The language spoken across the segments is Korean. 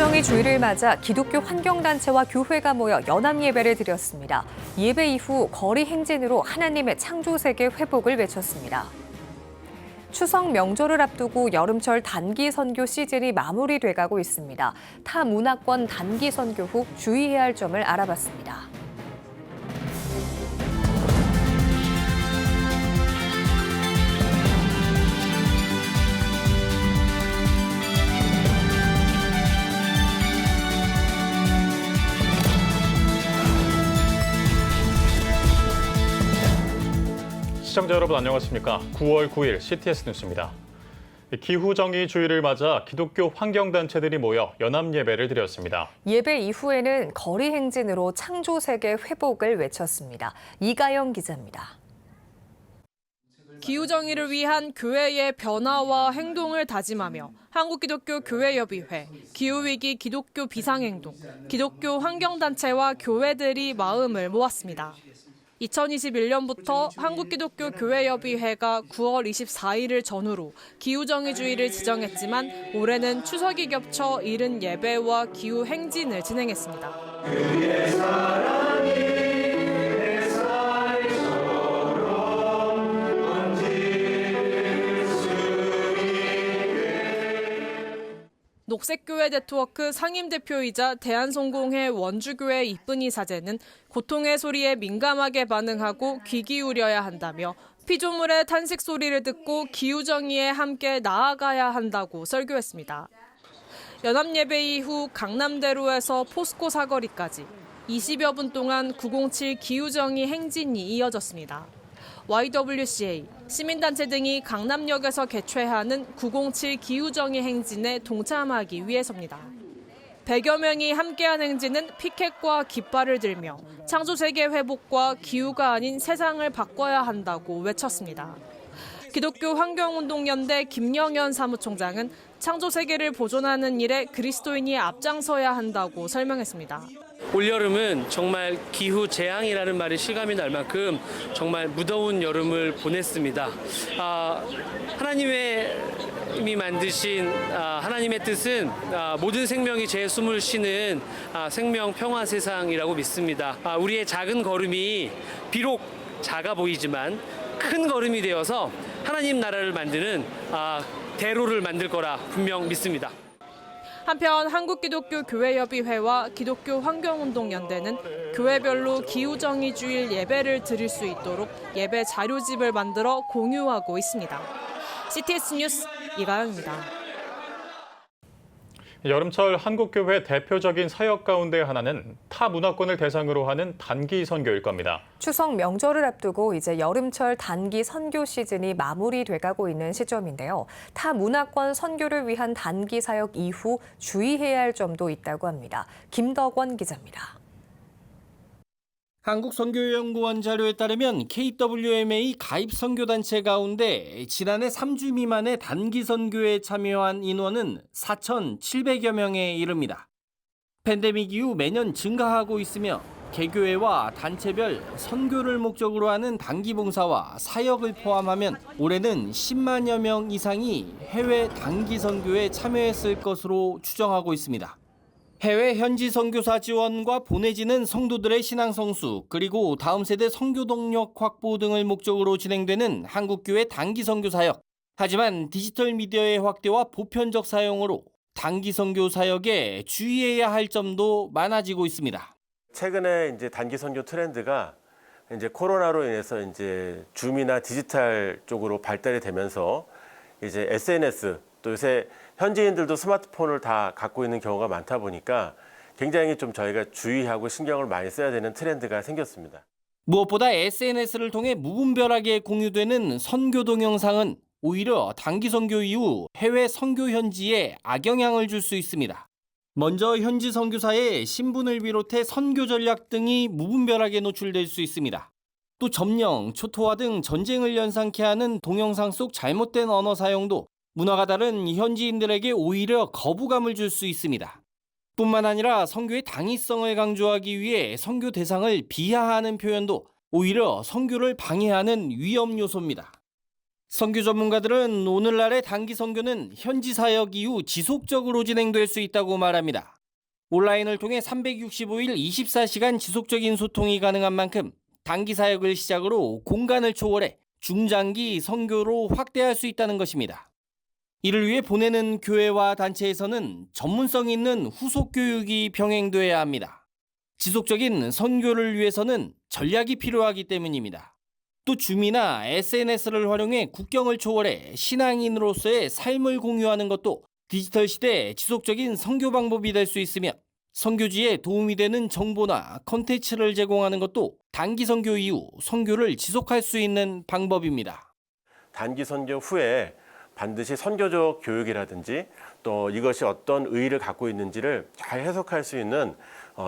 기후정의 주의를 맞아 기독교 환경단체와 교회가 모여 연합예배를 드렸습니다. 예배 이후 거리 행진으로 하나님의 창조세계 회복을 외쳤습니다. 추석 명절을 앞두고 여름철 단기 선교 시즌이 마무리돼가고 있습니다. 타 문화권 단기 선교 후 주의해야 할 점을 알아봤습니다. 시청자 여러분 안녕하십니까? 9월 9일 CTS 뉴스입니다. 기후정의 주의를 맞아 기독교 환경단체들이 모여 연합예배를 드렸습니다. 예배 이후에는 거리 행진으로 창조세계 회복을 외쳤습니다. 이가영 기자입니다. 기후정의를 위한 교회의 변화와 행동을 다짐하며 한국기독교교회협의회, 기후위기 기독교 비상행동, 기독교 환경단체와 교회들이 마음을 모았습니다. 2021년부터 한국기독교교회협의회가 9월 24일을 전후로 기후정의주의를 지정했지만 올해는 추석이 겹쳐 이른 예배와 기후행진을 진행했습니다. 녹색교회 네트워크 상임대표이자 대한성공회 원주교회 이쁜이 사제는 고통의 소리에 민감하게 반응하고 귀 기울여야 한다며 피조물의 탄식 소리를 듣고 기후정의에 함께 나아가야 한다고 설교했습니다. 연합예배 이후 강남대로에서 포스코 사거리까지 20여 분 동안 907 기후정의 행진이 이어졌습니다. YWCA, 시민단체 등이 강남역에서 개최하는 907 기후정의 행진에 동참하기 위해서입니다. 100여 명이 함께한 행진은 피켓과 깃발을 들며 창조세계 회복과 기후가 아닌 세상을 바꿔야 한다고 외쳤습니다. 기독교 환경운동연대 김영현 사무총장은 창조세계를 보존하는 일에 그리스도인이 앞장서야 한다고 설명했습니다. 올여름은 정말 기후 재앙이라는 말이 실감이 날 만큼 정말 무더운 여름을 보냈습니다. 하나님이 만드신 하나님의 뜻은 모든 생명이 제 숨을 쉬는 생명 평화 세상이라고 믿습니다. 우리의 작은 걸음이 비록 작아 보이지만 큰 걸음이 되어서 하나님 나라를 만드는 대로를 만들 거라 분명 믿습니다. 한편 한국기독교교회협의회와 기독교환경운동연대는 교회별로 기후정의 주일 예배를 드릴 수 있도록 예배 자료집을 만들어 공유하고 있습니다. CTS 뉴스 이가영입니다. 여름철 한국교회 대표적인 사역 가운데 하나는 타 문화권을 대상으로 하는 단기 선교일 겁니다. 추석 명절을 앞두고 이제 여름철 단기 선교 시즌이 마무리돼가고 있는 시점인데요. 타 문화권 선교를 위한 단기 사역 이후 주의해야 할 점도 있다고 합니다. 김덕원 기자입니다. 한국선교연구원 자료에 따르면 KWMA 가입 선교단체 가운데 지난해 3주 미만의 단기 선교에 참여한 인원은 4,700여 명에 이릅니다. 팬데믹 이후 매년 증가하고 있으며 개교회와 단체별 선교를 목적으로 하는 단기 봉사와 사역을 포함하면 올해는 10만여 명 이상이 해외 단기 선교에 참여했을 것으로 추정하고 있습니다. 해외 현지 선교사 지원과 보내지는 성도들의 신앙 성수, 그리고 다음 세대 선교 동력 확보 등을 목적으로 진행되는 한국교회 단기 선교 사역. 하지만 디지털 미디어의 확대와 보편적 사용으로 단기 선교 사역에 주의해야 할 점도 많아지고 있습니다. 최근에 이제 단기 선교 트렌드가 이제 코로나로 인해서 이제 줌이나 디지털 쪽으로 발달이 되면서 이제 SNS, 또 요새 현지인들도 스마트폰을 다 갖고 있는 경우가 많다 보니까 굉장히 좀 저희가 주의하고 신경을 많이 써야 되는 트렌드가 생겼습니다. 무엇보다 SNS를 통해 무분별하게 공유되는 선교 동영상은 오히려 단기 선교 이후 해외 선교 현지에 악영향을 줄 수 있습니다. 먼저 현지 선교사의 신분을 비롯해 선교 전략 등이 무분별하게 노출될 수 있습니다. 또 점령, 초토화 등 전쟁을 연상케 하는 동영상 속 잘못된 언어 사용도 문화가 다른 현지인들에게 오히려 거부감을 줄 수 있습니다. 뿐만 아니라 선교의 당위성을 강조하기 위해 선교 대상을 비하하는 표현도 오히려 선교를 방해하는 위험 요소입니다. 선교 전문가들은 오늘날의 단기 선교는 현지 사역 이후 지속적으로 진행될 수 있다고 말합니다. 온라인을 통해 365일 24시간 지속적인 소통이 가능한 만큼 단기 사역을 시작으로 공간을 초월해 중장기 선교로 확대할 수 있다는 것입니다. 이를 위해 보내는 교회와 단체에서는 전문성 있는 후속 교육이 병행돼야 합니다. 지속적인 선교를 위해서는 전략이 필요하기 때문입니다. 또 줌이나 SNS를 활용해 국경을 초월해 신앙인으로서의 삶을 공유하는 것도 디지털 시대의 지속적인 선교 방법이 될 수 있으며, 선교지에 도움이 되는 정보나 컨텐츠를 제공하는 것도 단기 선교 이후 선교를 지속할 수 있는 방법입니다. 단기 선교 후에 반드시 선교적 교육이라든지 또 이것이 어떤 의의를 갖고 있는지를 잘 해석할 수 있는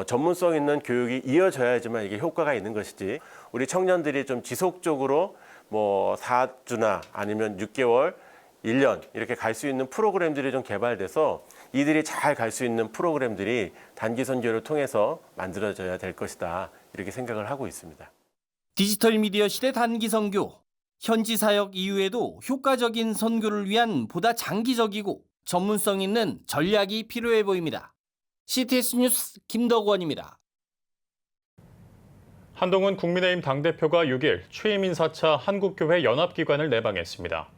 전문성 있는 교육이 이어져야지만 이게 효과가 있는 것이지, 우리 청년들이 좀 지속적으로 뭐 4주나 아니면 6개월, 1년 이렇게 갈 수 있는 프로그램들이 좀 개발돼서 이들이 잘 갈 수 있는 프로그램들이 단기 선교를 통해서 만들어져야 될 것이다, 이렇게 생각을 하고 있습니다. 디지털 미디어 시대 단기 선교, 현지 사역 이후에도 효과적인 선교를 위한 보다 장기적이고 전문성 있는 전략이 필요해 보입니다. CTS 뉴스 김덕원입니다. 한동훈 국민의힘 당대표가 6일 취임 인사차 한국교회 연합기관을 내방했습니다.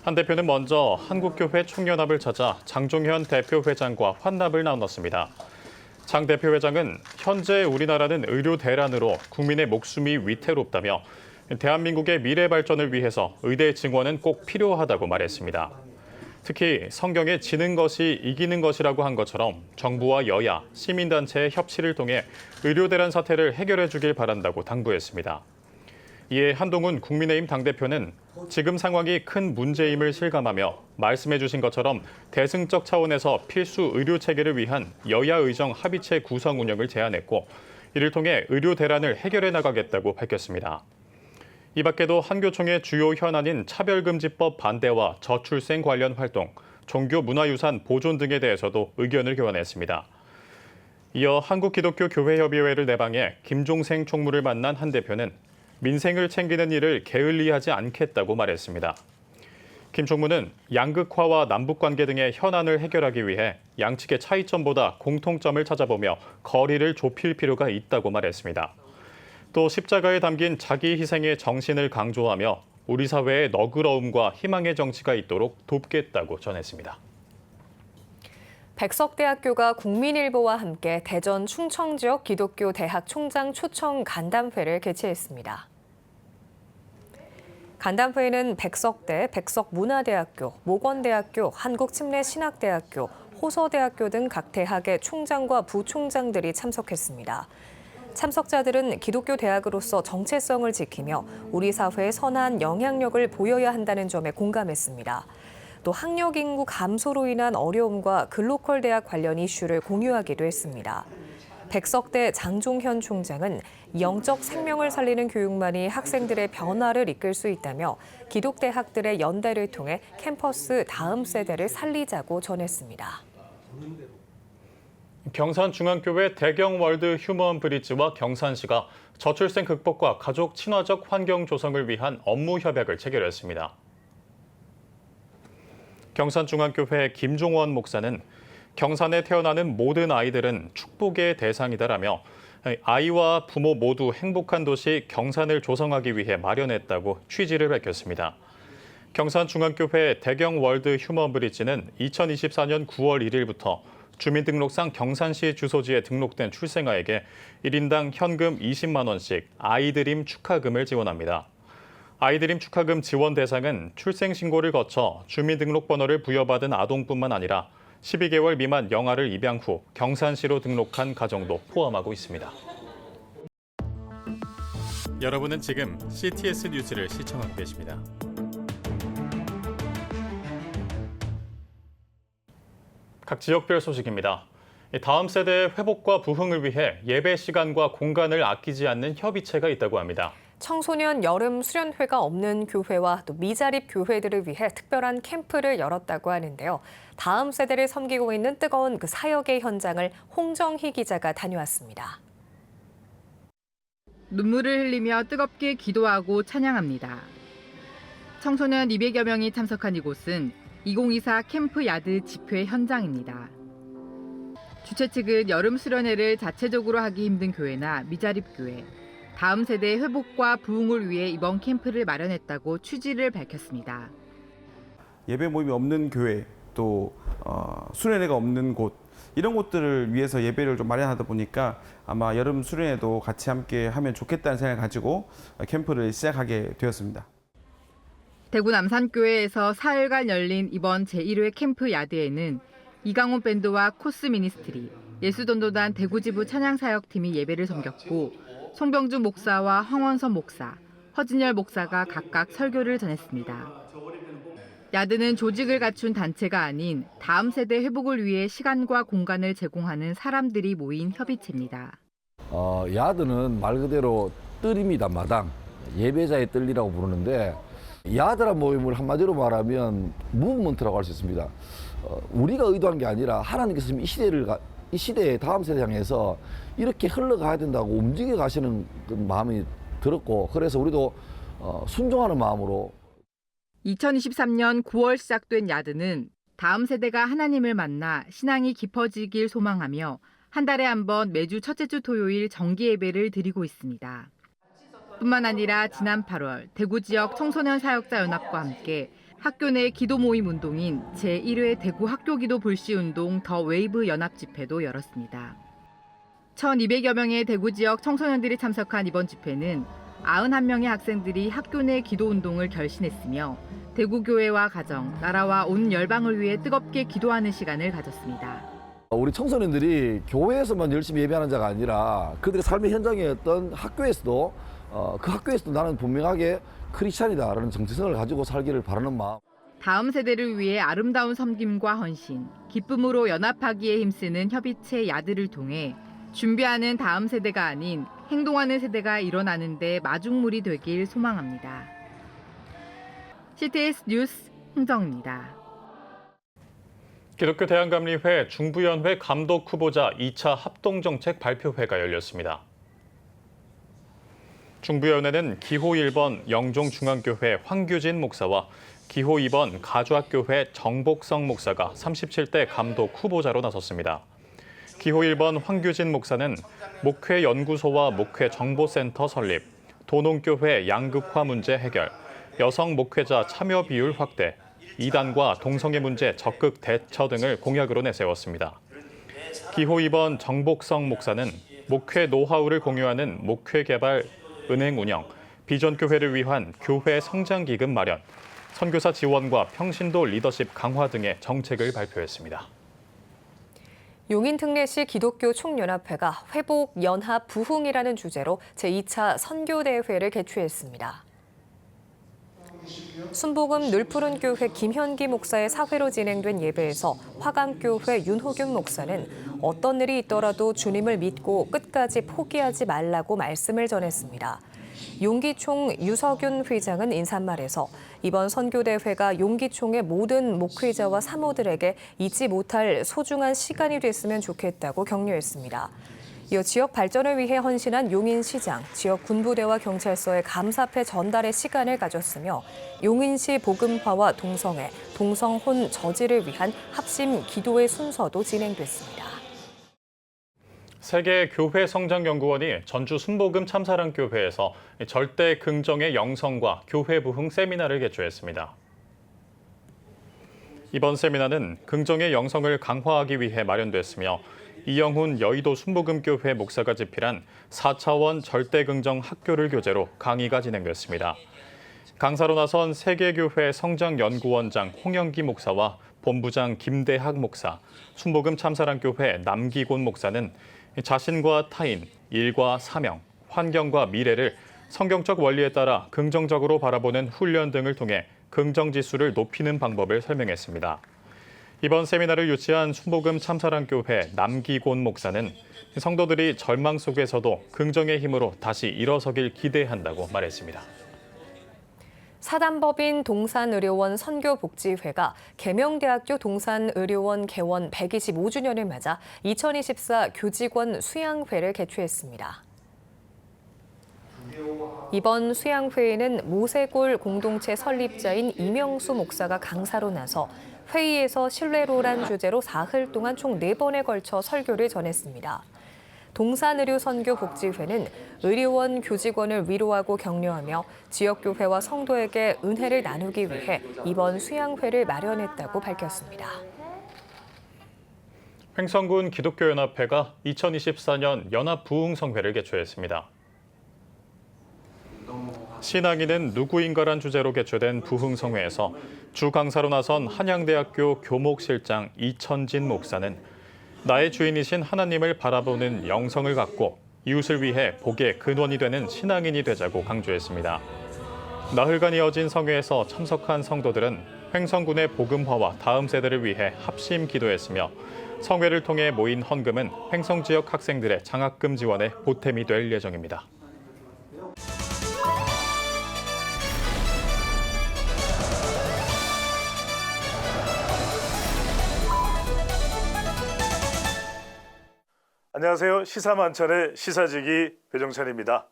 한 대표는 먼저 한국교회 총연합을 찾아 장종현 대표회장과 환납을 나눴습니다. 장 대표회장은 현재 우리나라는 의료 대란으로 국민의 목숨이 위태롭다며 대한민국의 미래 발전을 위해서 의대 증원은 꼭 필요하다고 말했습니다. 특히 성경에 지는 것이 이기는 것이라고 한 것처럼 정부와 여야, 시민단체의 협치를 통해 의료 대란 사태를 해결해 주길 바란다고 당부했습니다. 이에 한동훈 국민의힘 당대표는 지금 상황이 큰 문제임을 실감하며 말씀해 주신 것처럼 대승적 차원에서 필수 의료 체계를 위한 여야 의정 합의체 구성 운영을 제안했고, 이를 통해 의료 대란을 해결해 나가겠다고 밝혔습니다. 이 밖에도 한교총의 주요 현안인 차별금지법 반대와 저출생 관련 활동, 종교 문화유산 보존 등에 대해서도 의견을 교환했습니다. 이어 한국기독교교회협의회를 내방해 김종생 총무를 만난 한 대표는 민생을 챙기는 일을 게을리하지 않겠다고 말했습니다. 김 총무는 양극화와 남북관계 등의 현안을 해결하기 위해 양측의 차이점보다 공통점을 찾아보며 거리를 좁힐 필요가 있다고 말했습니다. 또 십자가에 담긴 자기 희생의 정신을 강조하며 우리 사회에 너그러움과 희망의 정치가 있도록 돕겠다고 전했습니다. 백석대학교가 국민일보와 함께 대전 충청 지역 기독교 대학 총장 초청 간담회를 개최했습니다. 간담회에는 백석대, 백석문화대학교, 모건대학교, 한국침례신학대학교, 호서대학교 등 각 대학의 총장과 부총장들이 참석했습니다. 참석자들은 기독교 대학으로서 정체성을 지키며 우리 사회에 선한 영향력을 보여야 한다는 점에 공감했습니다. 또 학력 인구 감소로 인한 어려움과 글로컬 대학 관련 이슈를 공유하기도 했습니다. 백석대 장종현 총장은 영적 생명을 살리는 교육만이 학생들의 변화를 이끌 수 있다며 기독대학들의 연대를 통해 캠퍼스 다음 세대를 살리자고 전했습니다. 경산중앙교회 대경월드 휴먼 브리지와 경산시가 저출생 극복과 가족 친화적 환경 조성을 위한 업무 협약을 체결했습니다. 경산중앙교회 김종원 목사는 경산에 태어나는 모든 아이들은 축복의 대상이다라며 아이와 부모 모두 행복한 도시 경산을 조성하기 위해 마련했다고 취지를 밝혔습니다. 경산중앙교회 대경월드 휴먼 브리지는 2024년 9월 1일부터 주민등록상 경산시 주소지에 등록된 출생아에게 1인당 현금 20만 원씩 아이드림 축하금을 지원합니다. 아이드림 축하금 지원 대상은 출생신고를 거쳐 주민등록번호를 부여받은 아동뿐만 아니라 12개월 미만 영아를 입양 후 경산시로 등록한 가정도 포함하고 있습니다. 여러분은 지금 CTS 뉴스를 시청하고 계십니다. 각 지역별 소식입니다. 다음 세대의 회복과 부흥을 위해 예배 시간과 공간을 아끼지 않는 협의체가 있다고 합니다. 청소년 여름 수련회가 없는 교회와 또 미자립 교회들을 위해 특별한 캠프를 열었다고 하는데요. 다음 세대를 섬기고 있는 뜨거운 그 사역의 현장을 홍정희 기자가 다녀왔습니다. 눈물을 흘리며 뜨겁게 기도하고 찬양합니다. 청소년 200여 명이 참석한 이곳은 2024 캠프 야드 집회 현장입니다. 주최 측은 여름 수련회를 자체적으로 하기 힘든 교회나 미자립 교회, 다음 세대의 회복과 부흥을 위해 이번 캠프를 마련했다고 취지를 밝혔습니다. 예배 모임이 없는 교회, 또 수련회가 없는 곳, 이런 곳들을 위해서 예배를 좀 마련하다 보니까 아마 여름 수련회도 같이 함께 하면 좋겠다는 생각을 가지고 캠프를 시작하게 되었습니다. 대구 남산교회에서 사흘간 열린 이번 제1회 캠프 야드에는 이강훈 밴드와 코스 미니스트리, 예수전도단 대구지부 찬양사역팀이 예배를 섬겼고 송병준 목사와 황원선 목사, 허진열 목사가 각각 설교를 전했습니다. 야드는 조직을 갖춘 단체가 아닌 다음 세대 회복을 위해 시간과 공간을 제공하는 사람들이 모인 협의체입니다. 야드는 말 그대로 뜰입니다. 마당. 예배자의 뜰이라고 부르는데 야드란 모임을 한마디로 말하면 무브먼트라고 할 수 있습니다. 우리가 의도한 게 아니라 하나님께서 이 시대의 다음 세대 향해서 이렇게 흘러가야 된다고 움직여 가시는 그 마음이 들었고, 그래서 우리도 순종하는 마음으로 2023년 9월 시작된 야드는 다음 세대가 하나님을 만나 신앙이 깊어지길 소망하며 한 달에 한 번 매주 첫째 주 토요일 정기 예배를 드리고 있습니다. 뿐만 아니라 지난 8월 대구 지역 청소년 사역자 연합과 함께 학교 내 기도 모임 운동인 제1회 대구 학교기도 불시운동 더 웨이브 연합 집회도 열었습니다. 1,200여 명의 대구 지역 청소년들이 참석한 이번 집회는 91명의 학생들이 학교 내 기도 운동을 결신했으며 대구교회와 가정, 나라와 온 열방을 위해 뜨겁게 기도하는 시간을 가졌습니다. 우리 청소년들이 교회에서만 열심히 예배하는 자가 아니라 그들의 삶의 현장이었던 학교에서도 그 학교에서도 나는 분명하게 크리스찬이다라는 정체성을 가지고 살기를 바라는 마음. 다음 세대를 위해 아름다운 섬김과 헌신, 기쁨으로 연합하기에 힘쓰는 협의체 야드를 통해 준비하는 다음 세대가 아닌 행동하는 세대가 일어나는 데 마중물이 되길 소망합니다. CTS 뉴스 홍정입니다. 기독교 대한감리회 중부연회 감독 후보자 2차 합동정책 발표회가 열렸습니다. 중부연회는 기호 1번 영종중앙교회 황규진 목사와 기호 2번 가주학교회 정복성 목사가 37대 감독 후보자로 나섰습니다. 기호 1번 황규진 목사는 목회 연구소와 목회 정보센터 설립, 도농교회 양극화 문제 해결, 여성 목회자 참여 비율 확대, 이단과 동성애 문제 적극 대처 등을 공약으로 내세웠습니다. 기호 2번 정복성 목사는 목회 노하우를 공유하는 목회 개발, 은행 운영, 비전교회를 위한 교회 성장기금 마련, 선교사 지원과 평신도 리더십 강화 등의 정책을 발표했습니다. 용인특례시 기독교 총연합회가 회복, 연합, 부흥이라는 주제로 제2차 선교대회를 개최했습니다. 순복음 늘푸른교회 김현기 목사의 사회로 진행된 예배에서 화감교회 윤호균 목사는 어떤 일이 있더라도 주님을 믿고 끝까지 포기하지 말라고 말씀을 전했습니다. 용기총 유석윤 회장은 인사말에서 이번 선교대회가 용기총의 모든 목회자와 사모들에게 잊지 못할 소중한 시간이 됐으면 좋겠다고 격려했습니다. 이어 지역 발전을 위해 헌신한 용인시장, 지역 군부대와 경찰서에 감사패 전달의 시간을 가졌으며 용인시 복음화와 동성애, 동성혼 저지를 위한 합심 기도의 순서도 진행됐습니다. 세계교회성장연구원이 전주 순복음 참사랑교회에서 절대 긍정의 영성과 교회 부흥 세미나를 개최했습니다. 이번 세미나는 긍정의 영성을 강화하기 위해 마련됐으며 이영훈 여의도 순복음교회 목사가 집필한 4차원 절대긍정 학교를 교재로 강의가 진행됐습니다. 강사로 나선 세계교회 성장연구원장 홍영기 목사와 본부장 김대학 목사, 순복음 참사랑교회 남기곤 목사는 자신과 타인, 일과 사명, 환경과 미래를 성경적 원리에 따라 긍정적으로 바라보는 훈련 등을 통해 긍정지수를 높이는 방법을 설명했습니다. 이번 세미나를 유치한 순복음 참사랑교회 남기곤 목사는 성도들이 절망 속에서도 긍정의 힘으로 다시 일어서길 기대한다고 말했습니다. 사단법인 동산의료원 선교복지회가 계명대학교 동산의료원 개원 125주년을 맞아 2024 교직원 수양회를 개최했습니다. 이번 수양회에는 모세골 공동체 설립자인 이명수 목사가 강사로 나서 회의에서 신뢰로란 주제로 사흘 동안 총 4번에 걸쳐 설교를 전했습니다. 동산의료선교복지회는 의료원 교직원을 위로하고 격려하며 지역교회와 성도에게 은혜를 나누기 위해 이번 수양회를 마련했다고 밝혔습니다. 횡성군 기독교연합회가 2024년 연합부흥성회를 개최했습니다. 신앙인은 누구인가란 주제로 개최된 부흥성회에서 주 강사로 나선 한양대학교 교목실장 이천진 목사는 나의 주인이신 하나님을 바라보는 영성을 갖고 이웃을 위해 복의 근원이 되는 신앙인이 되자고 강조했습니다. 나흘간 이어진 성회에서 참석한 성도들은 횡성군의 복음화와 다음 세대를 위해 합심 기도했으며 성회를 통해 모인 헌금은 횡성 지역 학생들의 장학금 지원에 보탬이 될 예정입니다. 안녕하세요. 시사만천의 시사지기 배종찬입니다.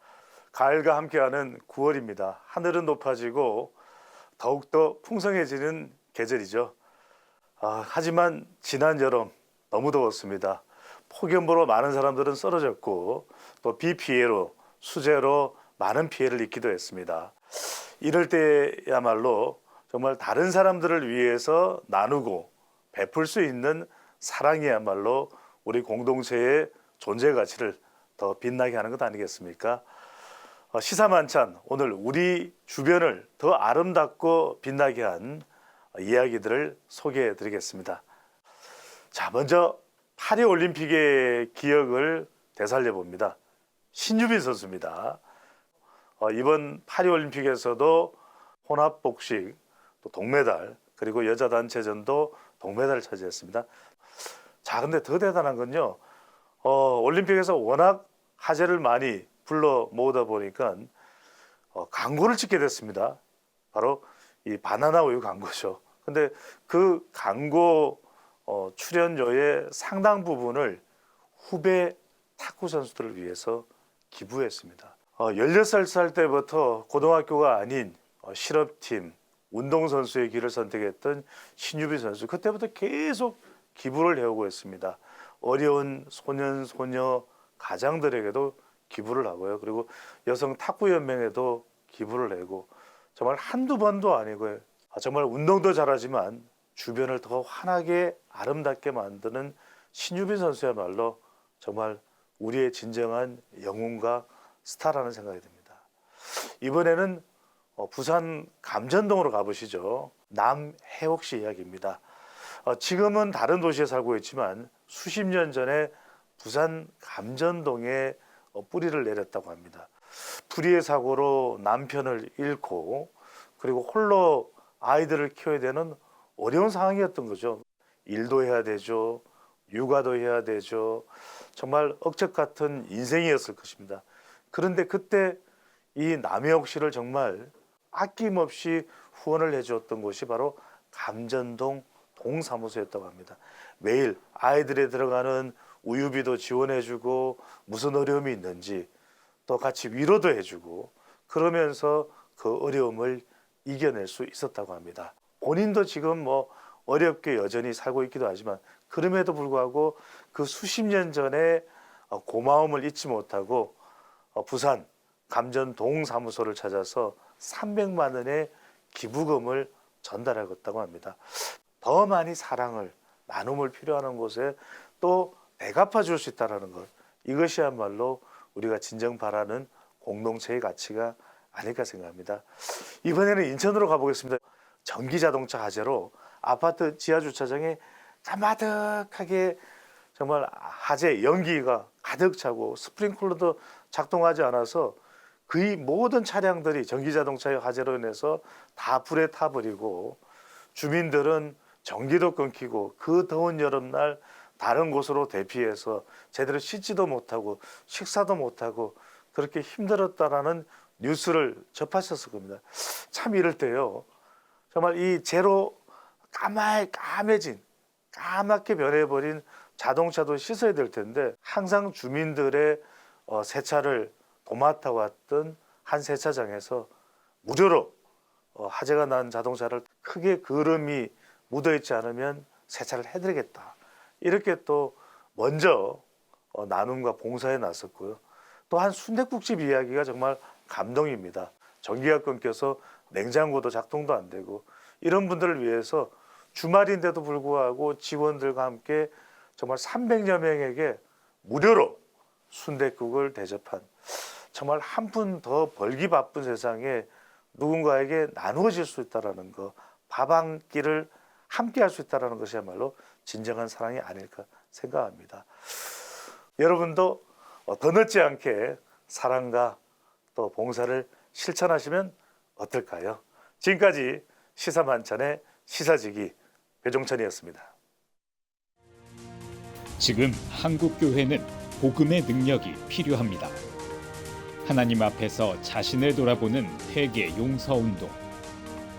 가을과 함께하는 9월입니다. 하늘은 높아지고 더욱더 풍성해지는 계절이죠. 하지만 지난 여름 너무 더웠습니다. 폭염으로 많은 사람들은 쓰러졌고 또 비 피해로 수재로 많은 피해를 입기도 했습니다. 이럴 때야말로 정말 다른 사람들을 위해서 나누고 베풀 수 있는 사랑이야말로 우리 공동체의 존재 가치를 더 빛나게 하는 것 아니겠습니까? 시사만찬, 오늘 우리 주변을 더 아름답고 빛나게 한 이야기들을 소개해 드리겠습니다. 자, 먼저 파리올림픽의 기억을 되살려 봅니다. 신유빈 선수입니다. 이번 파리올림픽에서도 혼합복식, 또 동메달, 그리고 여자 단체전도 동메달을 차지했습니다. 자, 근데 더 대단한 건요. 올림픽에서 워낙 화제를 많이 불러 모으다 보니까 광고를 찍게 됐습니다. 바로 이 바나나 우유 광고죠. 근데 그 광고 출연료의 상당 부분을 후배 탁구 선수들을 위해서 기부했습니다. 16살 때부터 고등학교가 아닌 실업팀, 운동선수의 길을 선택했던 신유빈 선수. 그때부터 계속 기부를 해오고 있습니다. 어려운 소년, 소녀, 가장들에게도 기부를 하고요. 그리고 여성 탁구연맹에도 기부를 내고 정말 한두 번도 아니고요. 정말 운동도 잘하지만 주변을 더 환하게 아름답게 만드는 신유빈 선수야말로 정말 우리의 진정한 영웅과 스타라는 생각이 듭니다. 이번에는 부산 감전동으로 가보시죠. 남해옥시 이야기입니다. 지금은 다른 도시에 살고 있지만 수십 년 전에 부산 감전동에 뿌리를 내렸다고 합니다. 불의의 사고로 남편을 잃고 그리고 홀로 아이들을 키워야 되는 어려운 상황이었던 거죠. 일도 해야 되죠. 육아도 해야 되죠. 정말 억척 같은 인생이었을 것입니다. 그런데 그때 이 남해옥시를 정말 아낌없이 후원을 해주었던 곳이 바로 감전동 동사무소였다고 합니다. 매일 아이들에 들어가는 우유비도 지원해주고 무슨 어려움이 있는지 또 같이 위로도 해주고 그러면서 그 어려움을 이겨낼 수 있었다고 합니다. 본인도 지금 어렵게 여전히 살고 있기도 하지만 그럼에도 불구하고 그 수십 년 전에 고마움을 잊지 못하고 부산 감전 동사무소를 찾아서 300만 원의 기부금을 전달하겠다고 합니다. 더 많이 사랑을 나눔을 필요하는 곳에 또 대갚아 줄 수 있다는 것, 이것이야말로 우리가 진정 바라는 공동체의 가치가 아닐까 생각합니다. 이번에는 인천으로 가보겠습니다. 전기자동차 화재로 아파트 지하주차장에 까마득하게 정말 화재 연기가 가득 차고 스프링클러도 작동하지 않아서 거의 모든 차량들이 전기자동차의 화재로 인해서 다 불에 타버리고 주민들은 전기도 끊기고 그 더운 여름날 다른 곳으로 대피해서 제대로 씻지도 못하고 식사도 못하고 그렇게 힘들었다라는 뉴스를 접하셨을 겁니다. 참 이럴 때요. 정말 이 재로 까매진 까맣게 변해버린 자동차도 씻어야 될 텐데 항상 주민들의 세차를 도맡아 왔던 한 세차장에서 무료로 화재가 난 자동차를 크게 그름이 묻어있지 않으면 세차를 해드리겠다. 이렇게 또 먼저 나눔과 봉사에 나섰고요. 또 한 순댓국집 이야기가 정말 감동입니다. 전기가 끊겨서 냉장고도 작동도 안 되고 이런 분들을 위해서 주말인데도 불구하고 직원들과 함께 정말 300여 명에게 무료로 순댓국을 대접한, 정말 한 푼 더 벌기 바쁜 세상에 누군가에게 나누어질 수 있다는 거, 밥 한 끼를 함께 할 수 있다는 것이야말로 진정한 사랑이 아닐까 생각합니다. 여러분도 더 늦지 않게 사랑과 또 봉사를 실천하시면 어떨까요? 지금까지 시사만찬의 시사지기 배종찬이었습니다. 지금 한국교회는 복음의 능력이 필요합니다. 하나님 앞에서 자신을 돌아보는 회개 용서 운동,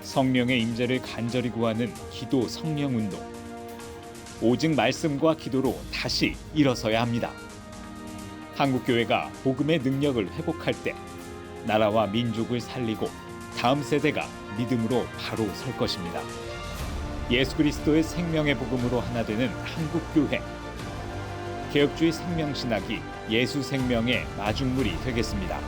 성령의 임재를 간절히 구하는 기도 성령 운동, 오직 말씀과 기도로 다시 일어서야 합니다. 한국교회가 복음의 능력을 회복할 때 나라와 민족을 살리고 다음 세대가 믿음으로 바로 설 것입니다. 예수 그리스도의 생명의 복음으로 하나 되는 한국교회. 개혁주의 생명신학이 예수 생명의 마중물이 되겠습니다.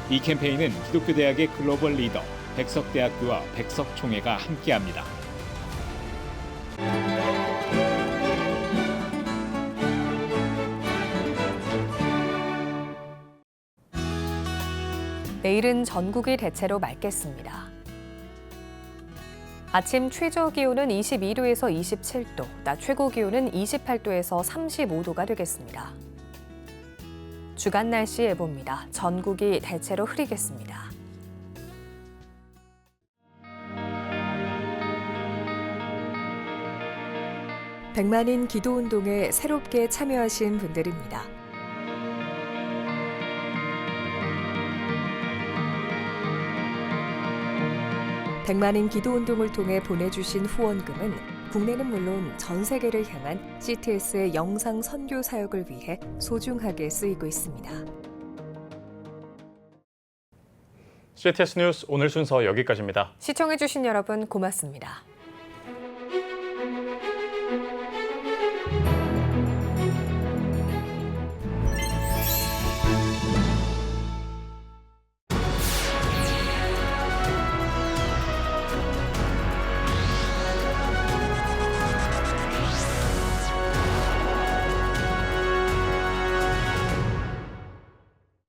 이 캠페인은 기독교대학의 글로벌 리더 백석대학교와 백석총회가 함께합니다. 내일은 전국이 대체로 맑겠습니다. 아침 최저 기온은 22도에서 27도, 낮 최고 기온은 28도에서 35도가 되겠습니다. 주간 날씨 예보입니다. 전국이 대체로 흐리겠습니다. 백만인 기도운동에 새롭게 참여하신 분들입니다. 백만인 기도운동을 통해 보내주신 후원금은 국내는 물론 전 세계를 향한 CTS의 영상 선교 사역을 위해 소중하게 쓰이고 있습니다. CTS 뉴스 오늘 순서 여기까지입니다. 시청해주신 여러분 고맙습니다.